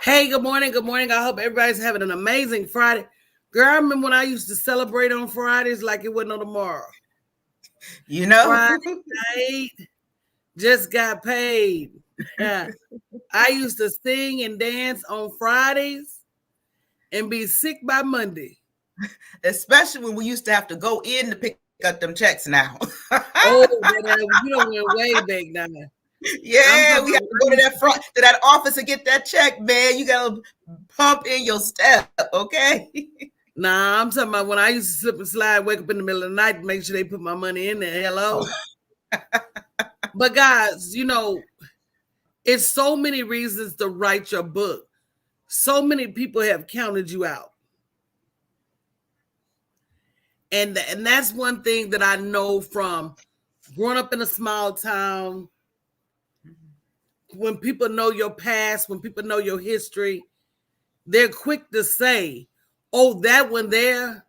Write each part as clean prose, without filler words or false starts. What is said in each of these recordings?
Hey, good morning. Good morning. I hope everybody's having an amazing Friday. Girl, I remember when I used to celebrate on Fridays like it wasn't no tomorrow. You know? Friday night, just got paid. I used to sing and dance on Fridays and be sick by Monday. Especially when we used to have to go in to pick up them checks now. Oh, you don't went way back now. I'm Yeah, talking we have about to go to that front to that office and get that check, man. You gotta pump in your step, okay? I'm talking about when I used to slip and slide, wake up in the middle of the night to make sure they put my money in there. Oh, Hello. But guys, it's so many reasons to write your book. So many people have counted you out. And that's one thing that I know from growing up in a small town. When people know your past, when people know your history, they're quick to say, oh, that one there,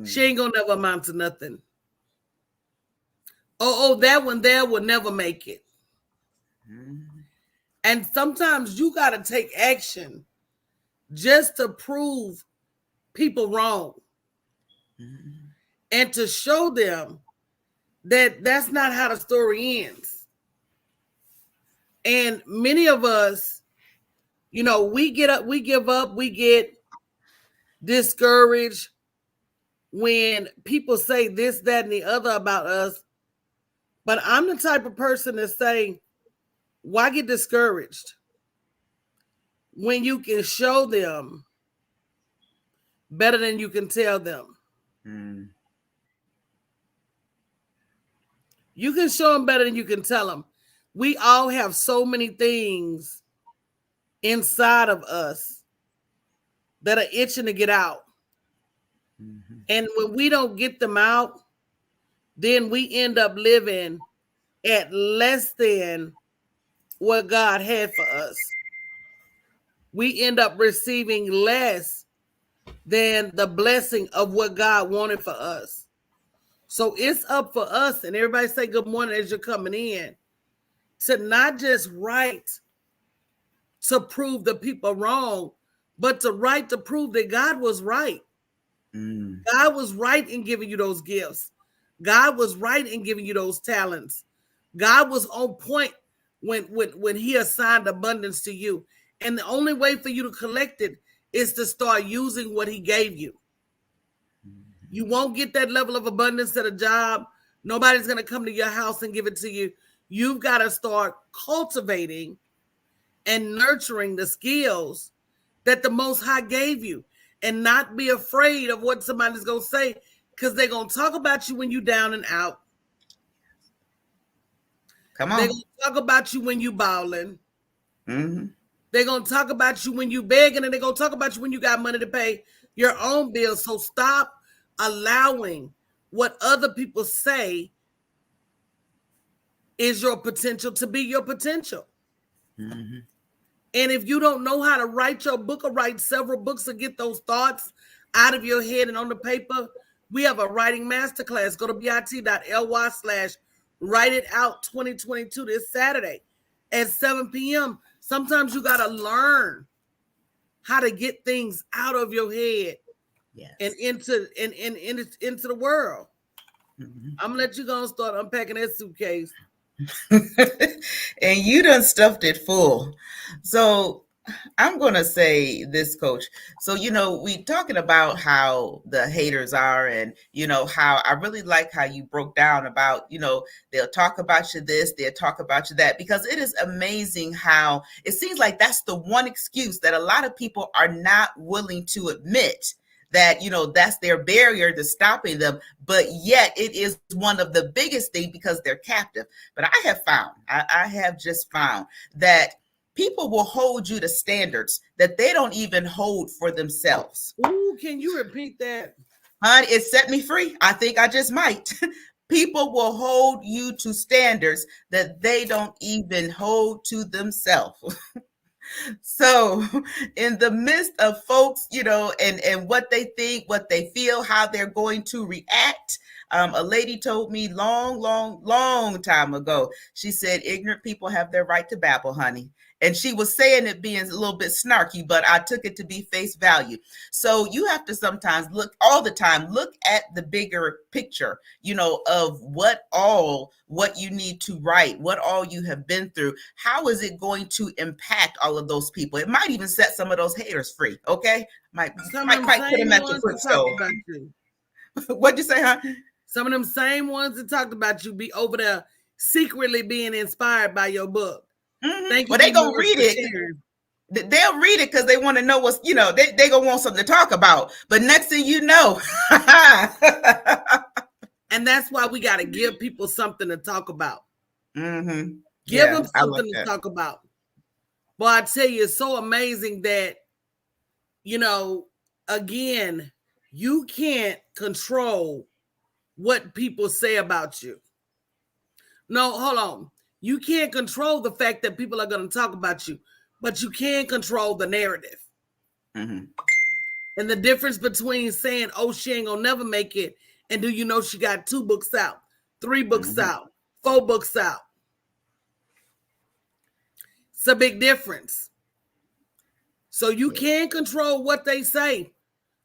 she ain't gonna never amount to nothing. Oh, that one there will never make it. And sometimes you got to take action just to prove people wrong and to show them that that's not how the story ends. And many of us, we get up, we give up, we get discouraged when people say this, that, and the other about us. But I'm the type of person to say, why get discouraged when you can show them better than you can tell them? mm, You can show them better than you can tell them. We all have so many things inside of us that are itching to get out. And when we don't get them out, then we end up living at less than what God had for us. We end up receiving less than the blessing of what God wanted for us. So it's up for us, and everybody say good morning as you're coming in, to not just write to prove the people wrong, but to write to prove that God was right. mm. God was right in giving you those gifts. God was right in giving you those talents. God was on point when he assigned abundance to you. And the only way for you to collect it is to start using what he gave you. You won't get that level of abundance at a job. Nobody's going to come to your house and give it to you. You've got to start cultivating and nurturing the skills that the Most High gave you, and not be afraid of what somebody's going to say, because they're going to talk about you when you down and out. Come They're on. going to talk about you when you balling. Mm-hmm. They're going to talk about you when you begging, and they're going to talk about you when you got money to pay your own bills. So stop allowing what other people say is your potential to be your potential. Mm-hmm. And if you don't know how to write your book or write several books to get those thoughts out of your head and on the paper, we have a writing masterclass. Go to bit.ly/write it out 2022 this Saturday at 7 p.m. Sometimes you got to learn how to get things out of your head and Yes. into the world. Mm-hmm. I'm gonna let you go and start unpacking that suitcase. And you done stuffed it full. So I'm going to say this, coach. So, we talking about how the haters are, and, how I really like how you broke down about, they'll talk about you this, they'll talk about you that, because it is amazing how it seems like that's the one excuse that a lot of people are not willing to admit, that that's their barrier to stopping them, but yet it is one of the biggest things because they're captive. But I have just found that people will hold you to standards that they don't even hold for themselves. Ooh, can you repeat that? Honey, it set me free. I think I just might. People will hold you to standards that they don't even hold to themselves. So, in the midst of folks, and what they think, what they feel, how they're going to react, A lady told me long time ago. She said, "Ignorant people have their right to babble, honey." And she was saying it being a little bit snarky, but I took it to be face value. So you have to sometimes look, all the time, look at the bigger picture, of what you need to write, what all you have been through. How is it going to impact all of those people? It might even set some of those haters free. Okay. Might Some of might them might put them same at your ones that talked footstool. about you. What'd you say, huh? Some of them same ones that talked about you be over there secretly being inspired by your book. Thank Well, you, they D. gonna Morris, read for it. sharing. They'll read it because they want to know what's, they gonna want something to talk about. But next thing you know, And that's why we got to give people something to talk about. Give yeah, them I like something to that. talk about. But I tell you, it's so amazing that, again, you can't control what people say about you. No, hold on. You can't control the fact that people are going to talk about you, but you can control the narrative. Mm-hmm. And the difference between saying, "Oh, she ain't gonna never make it," and do you know she got 2 books out, 3 books Mm-hmm. out, 4 books out? It's a big difference. So you Yeah. can't control what they say.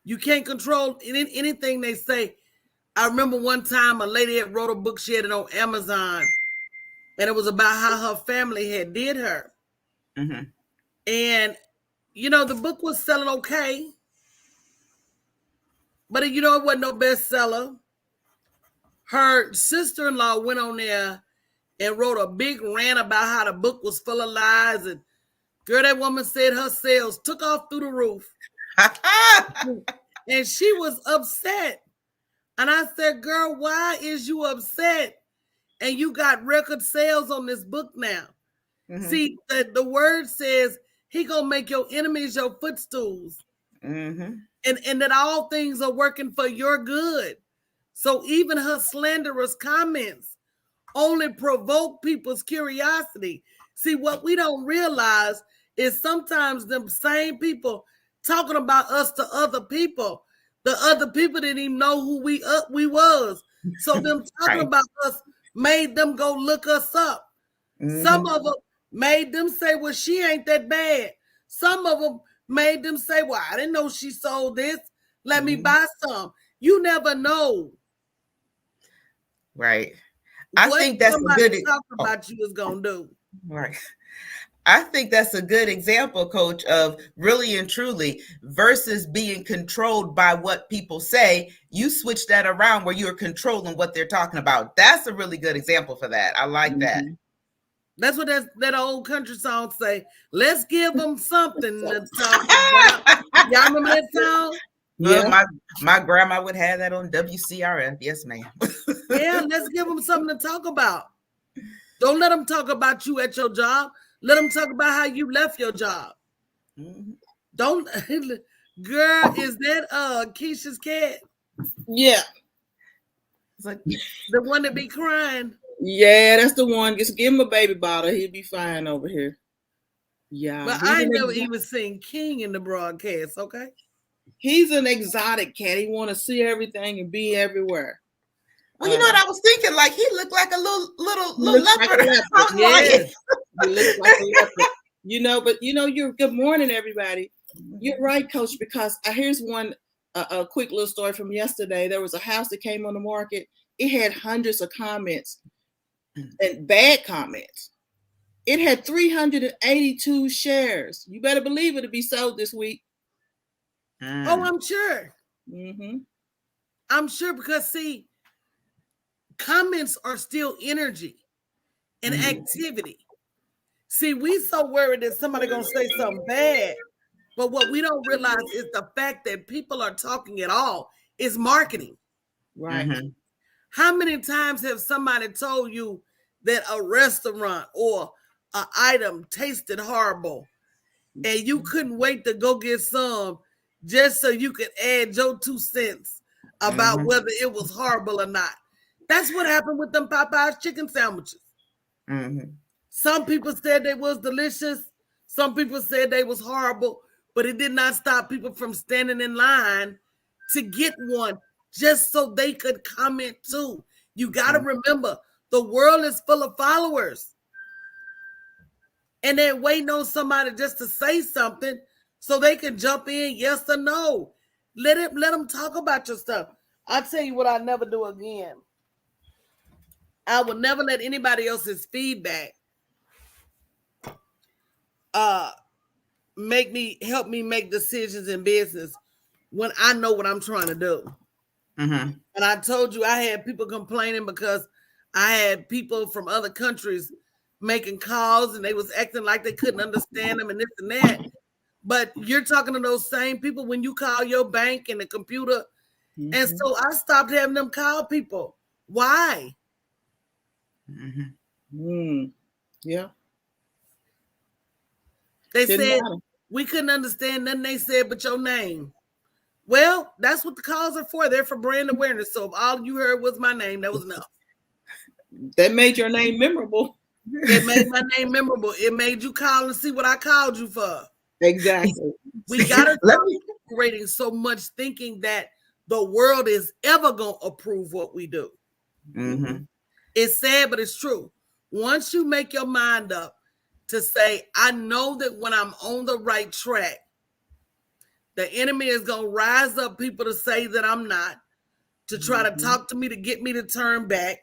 You can't control anything they say. I remember one time a lady had wrote a book, she had it on Amazon, and it was about how her family had did her. Mm-hmm. And, the book was selling okay, but it wasn't no bestseller. Her sister-in-law went on there and wrote a big rant about how the book was full of lies. And girl, that woman said her sales took off through the roof. And she was upset. And I said, girl, why is you upset? And you got record sales on this book now. Mm-hmm. See, the word says he gonna make your enemies your footstools. Mm-hmm. And that all things are working for your good. So even her slanderous comments only provoke people's curiosity. See, what we don't realize is sometimes them same people talking about us to other people. The other people didn't even know who we was. So them talking Right. about us made them go look us up. Some Mm-hmm. of them made them say, well, she ain't that bad. Some of them made them say, well, I didn't know she sold this. Let me Mm-hmm. buy some. You never know Right. I what think that's a somebody good. talking Oh, about you is gonna do. right. I think that's a good example, Coach, of really and truly versus being controlled by what people say. You switch that around where you're controlling what they're talking about. That's a really good example for that. I like that. Mm-hmm. That's what that old country song say. Let's give them something to talk about. Y'all remember that song? Well, Yeah. my grandma would have that on WCRF. Yes, ma'am. Yeah, let's give them something to talk about. Don't let them talk about you at your job. Let them talk about how you left your job. Mhm. Don't, girl, is that Keisha's cat? Yeah. It's like, The one that be crying? Yeah, that's the one. Just give him a baby bottle. He'll be fine over here. Yeah. But I never even seen King in the broadcast, okay? He's an exotic cat. He want to see everything and be everywhere. well, you know what I was thinking? Like he looked like a little He looks like leopard. a I leopard. was Yes. like, He looks like a leopard. But you're good morning, everybody. You're right, Coach, because here's one a quick little story from yesterday. There was a house that came on the market. It had hundreds of comments and bad comments. It had 382 shares. You better believe it'll be sold this week. Oh, I'm sure. Mm-hmm. I'm sure because see, comments are still energy and activity. See, we so worried that somebody gonna say something bad, but what we don't realize is the fact that people are talking at all is marketing. Right. Mm-hmm. How many times have somebody told you that a restaurant or an item tasted horrible and you couldn't wait to go get some just so you could add your 2 cents about Mm-hmm. whether it was horrible or not? That's what happened with them Popeyes chicken sandwiches. Mm-hmm. Some people said they was delicious. Some people said they was horrible, but it did not stop people from standing in line to get one just so they could comment too. You got to remember, the world is full of followers. And they're waiting on somebody just to say something so they can jump in, yes or no. Let them talk about your stuff. I'll tell you what I never do again. I will never let anybody else's feedback help me make decisions in business when I know what I'm trying to do. Mm-hmm. And I told you I had people complaining because I had people from other countries making calls and they was acting like they couldn't understand them and this and that. But you're talking to those same people when you call your bank and the computer. Mm-hmm. And so I stopped having them call people. Why? Mm-hmm. Yeah. They said we couldn't understand nothing they said but your name. Well, that's what the calls are for. They're for brand awareness. So if all you heard was my name, that was enough. That made your name memorable. It made my name memorable. It made you call and see what I called you for. Exactly. We got to stop operating so much thinking that the world is ever going to approve what we do. Mm-hmm. It's sad, but it's true. Once you make your mind up to say, I know that when I'm on the right track, the enemy is going to rise up people to say that I'm not, to try to talk to me, to get me to turn back,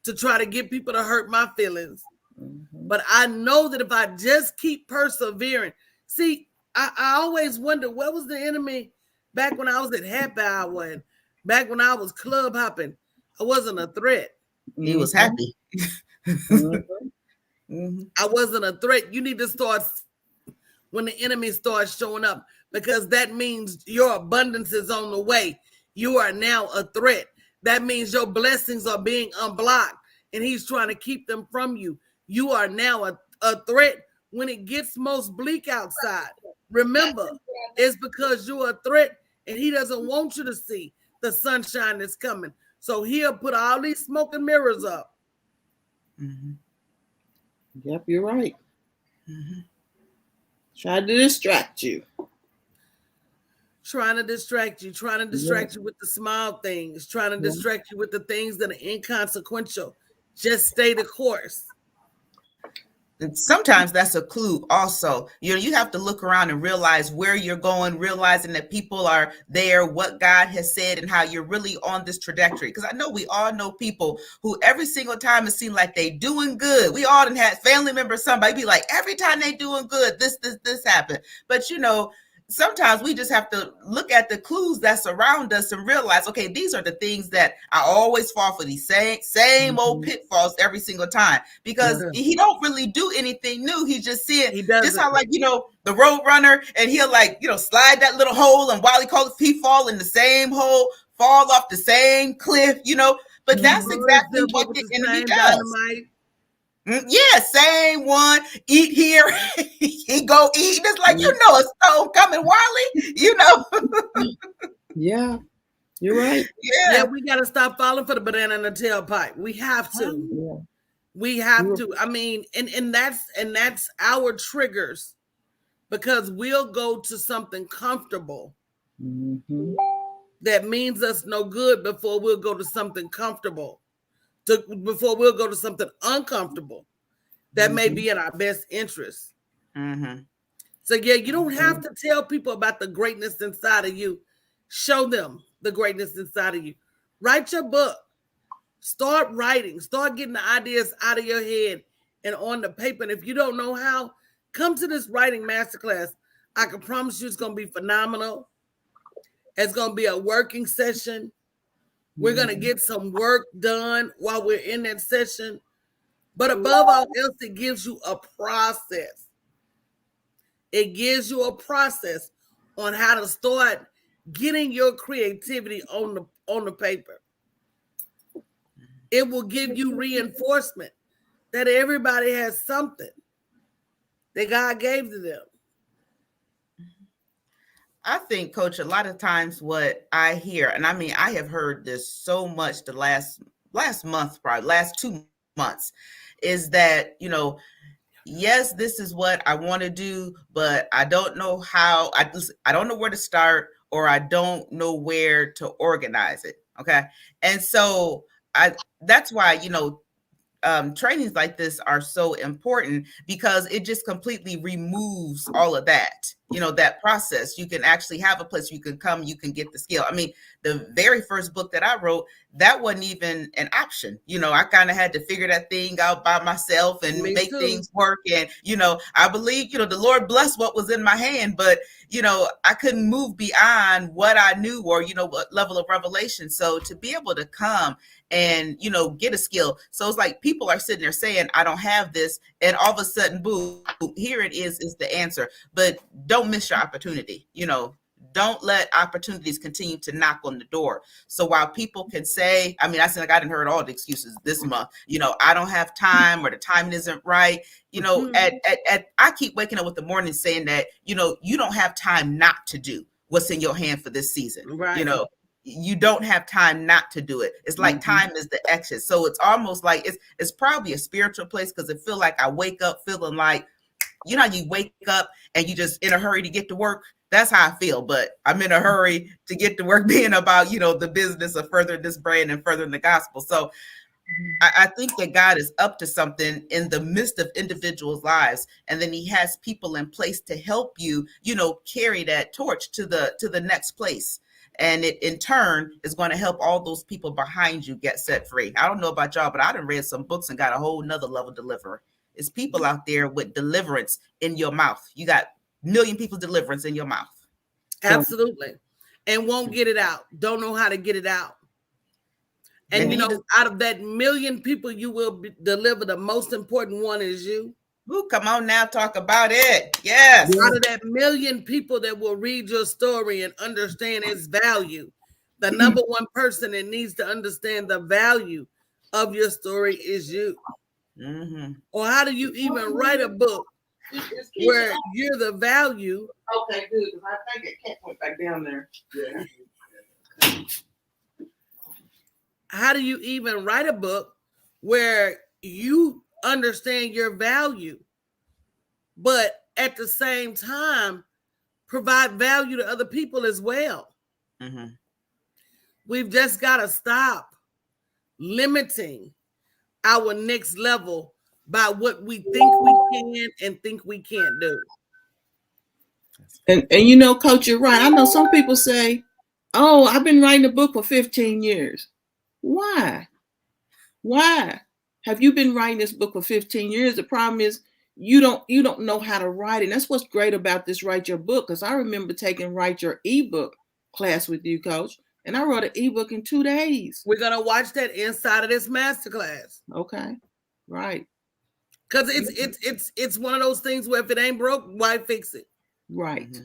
to try to get people to hurt my feelings. Mm-hmm. But I know that if I just keep persevering, see, I always wonder, what was the enemy back when I was at happy hour and back when I was club hopping? I wasn't a threat. He was happy. Mm-hmm. I wasn't a threat. You need to start when the enemy starts showing up, because that means your abundance is on the way. You are now a threat. That means your blessings are being unblocked and he's trying to keep them from you. You are now a threat when it gets most bleak outside. Remember, it's because you're a threat and he doesn't want you to see the sunshine that's coming. So he'll put all these smoke and mirrors up. Mm-hmm. Yep, you're right. Mm-hmm. Try to distract you. Trying to distract you with the small things, trying to distract you with the things that are inconsequential. Just stay the course. And sometimes that's a clue also. You have to look around and realize where you're going, realizing that people are there, what God has said, and how you're really on this trajectory. Because I know we all know people who every single time it seems like they doing good. We all done had family members, somebody be like, every time they doing good, this happened. But sometimes we just have to look at the clues that's around us and realize, okay, these are the things that I always fall for, these same old pitfalls every single time, because he don't really do anything new. He's just seeing just how, like, the road runner, and he'll slide that little hole, and while he fall in the same hole, fall off the same cliff, but that's exactly what the enemy does. Dynamite. Yeah, same one. Eat here, he go eat. It's like, a stone coming, Wally. Yeah, you're right. Yeah, we got to stop falling for the banana in the tailpipe. We have to. Yeah. We have to. I mean, and that's our triggers, because we'll go to something comfortable that means us no good before we'll go to something comfortable. Before we'll go to something uncomfortable that may be in our best interest. Mm-hmm. So you don't have to tell people about the greatness inside of you. Show them the greatness inside of you. Write your book. Start writing. Start getting the ideas out of your head and on the paper. And if you don't know how, come to this writing masterclass. I can promise you it's going to be phenomenal. It's going to be a working session. We're going to get some work done while we're in that session. But above all else, it gives you a process. It gives you a process on how to start getting your creativity on the paper. It will give you reinforcement that everybody has something that God gave to them. I think, Coach, a lot of times what I hear, and I mean, I have heard this so much the last month, probably last 2 months, is that, yes, this is what I want to do, but I don't know how, I don't know where to start, or I don't know where to organize it. Okay. And so that's why, trainings like this are so important, because it just completely removes all of that, that process. You can actually have a place you can come, you can get the skill. I mean, the very first book that I wrote, that wasn't even an option. I kind of had to figure that thing out by myself and Me make too. things work. And, I believe, the Lord blessed what was in my hand, but, I couldn't move beyond what I knew, or, what level of revelation. So to be able to come and get a skill, so it's like people are sitting there saying, I don't have this, and all of a sudden, boom, here it is the answer. But don't miss your opportunity. Don't let opportunities continue to knock on the door. So while people can say, I mean, I seem like I didn't heard all the excuses this month, I don't have time, or the timing isn't right. I keep waking up with the morning saying that, you don't have time not to do what's in your hand for this season. Right. You don't have time not to do it. It's like time is the exit. So it's almost like it's probably a spiritual place, because I feel like I wake up feeling like, how you wake up and you just in a hurry to get to work. That's how I feel, but I'm in a hurry to get to work, being about, the business of furthering this brand and furthering the gospel. So I think that God is up to something in the midst of individuals' lives, and then He has people in place to help you, carry that torch to the next place. And it in turn is going to help all those people behind you get set free. I don't know about y'all, but I done read some books and got a whole nother level deliverer. It's people out there with deliverance in your mouth. You got million people's deliverance in your mouth. Absolutely. And won't get it out. Don't know how to get it out. And out of that million people you will deliver, the most important one is you. Ooh, come on now, talk about it. Yes. Out of that million people that will read your story and understand its value, the number one person that needs to understand the value of your story is you. Mm-hmm. Or how do you even write a book where you're the value? Okay, good. Because I think a cat went back down there. Yeah. How do you even write a book where you understand your value, but at the same time provide value to other people as well? Mm-hmm. We've just got to stop limiting our next level by what we think we can and think we can't do. And Coach, you're right. I know some people say, oh, I've been writing a book for 15 years. Why? Have you been writing this book for 15 years? The problem is you don't know how to write it. And that's what's great about this Write Your Book, because I remember taking Write Your ebook class with you, Coach, and I wrote an ebook in 2 days. We're gonna watch that inside of this masterclass. Okay, right. Because it's one of those things where if it ain't broke, why fix it? Right. Mm-hmm.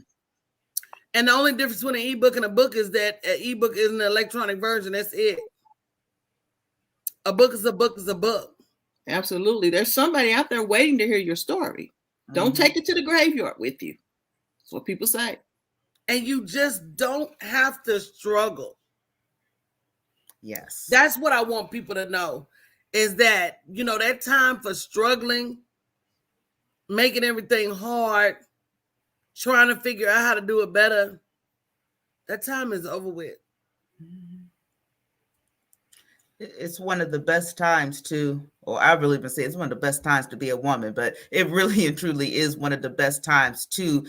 And the only difference between an ebook and a book is that an ebook is an electronic version. That's it. A book is a book is a book. Absolutely. There's somebody out there waiting to hear your story. Mm-hmm. Don't take it to the graveyard with you. That's what people say. And you just don't have to struggle. Yes. That's what I want people to know, is that, that time for struggling, making everything hard, trying to figure out how to do it better, that time is over with. It's one of the best times I've really been saying it's one of the best times to be a woman, but it really and truly is one of the best times to,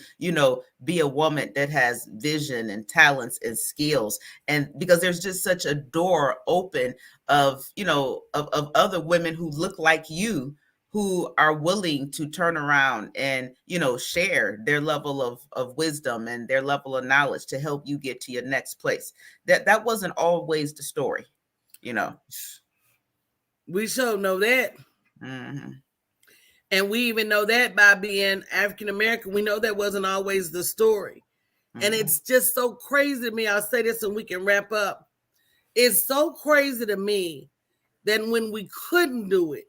be a woman that has vision and talents and skills. And because there's just such a door open of other women who look like you, who are willing to turn around and, share their level of wisdom and their level of knowledge to help you get to your next place. That wasn't always the story. We sure know that. Mm-hmm. And we even know that by being African American, we know that wasn't always the story. Mm-hmm. And it's just so crazy to me. I'll say this and we can wrap up. It's so crazy to me that when we couldn't do it,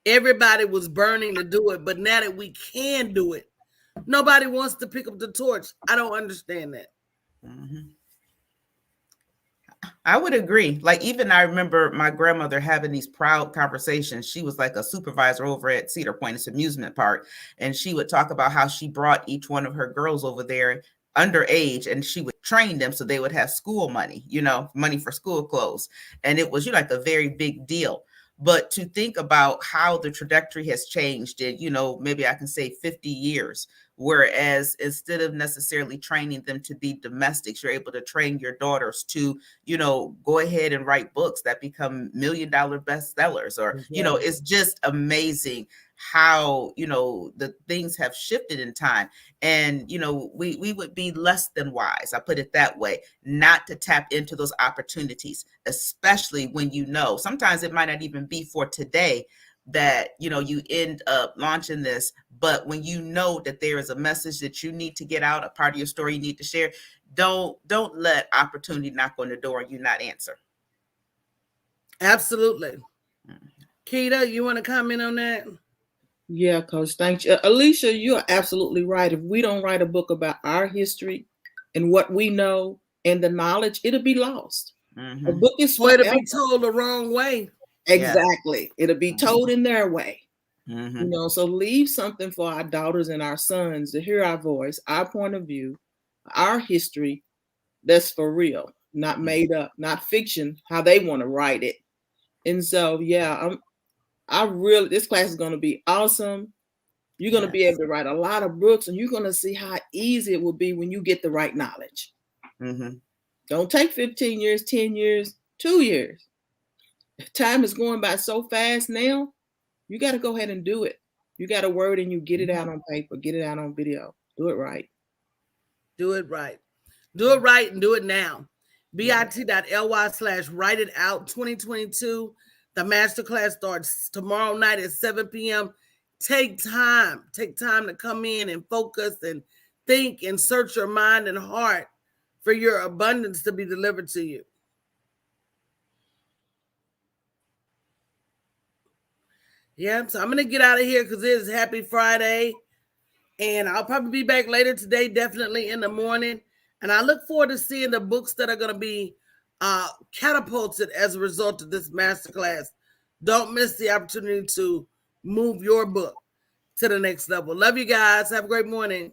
everybody was burning to do it. But now that we can do it, nobody wants to pick up the torch. I don't understand that. Mm-hmm. I would agree. Like, even I remember my grandmother having these proud conversations. She was like a supervisor over at Cedar Point, it's an amusement park. And she would talk about how she brought each one of her girls over there underage, and she would train them so they would have school money, money for school clothes. And it was, like a very big deal. But to think about how the trajectory has changed in, maybe I can say 50 years, whereas instead of necessarily training them to be domestics, you're able to train your daughters to, go ahead and write books that become $1 million bestsellers, or, it's just amazing how, the things have shifted in time. And, we would be less than wise, I put it that way, not to tap into those opportunities, especially when, sometimes it might not even be for today that, you end up launching this. But when that there is a message that you need to get out, a part of your story you need to share, don't let opportunity knock on the door and you not answer. Absolutely. Keita, you want to comment on that? Yeah, Coach, thank you. Alicia, you're absolutely right. If we don't write a book about our history and what we know and the knowledge, it'll be lost. A book is forever. Or it'll be told the wrong way. Exactly. Yeah. It'll be told in their way. So leave something for our daughters and our sons to hear our voice, our point of view, our history that's for real, not made up, not fiction, how they want to write it. And so, yeah, this class is going to be awesome. You're going to be able to write a lot of books, and you're going to see how easy it will be when you get the right knowledge. Don't take 15 years, 10 years, 2 years. Time is going by so fast now. You got to go ahead and do it. You got a word and you get it out on paper, get it out on video. Do it right. Do it right. Do it right and do it now. bit.ly/write it out 2022. The masterclass starts tomorrow night at 7 p.m. Take time. Take time to come in and focus and think and search your mind and heart for your abundance to be delivered to you. Yeah, so I'm going to get out of here because it is Happy Friday. And I'll probably be back later today, definitely in the morning. And I look forward to seeing the books that are going to be catapulted as a result of this masterclass. Don't miss the opportunity to move your book to the next level. Love you guys. Have a great morning.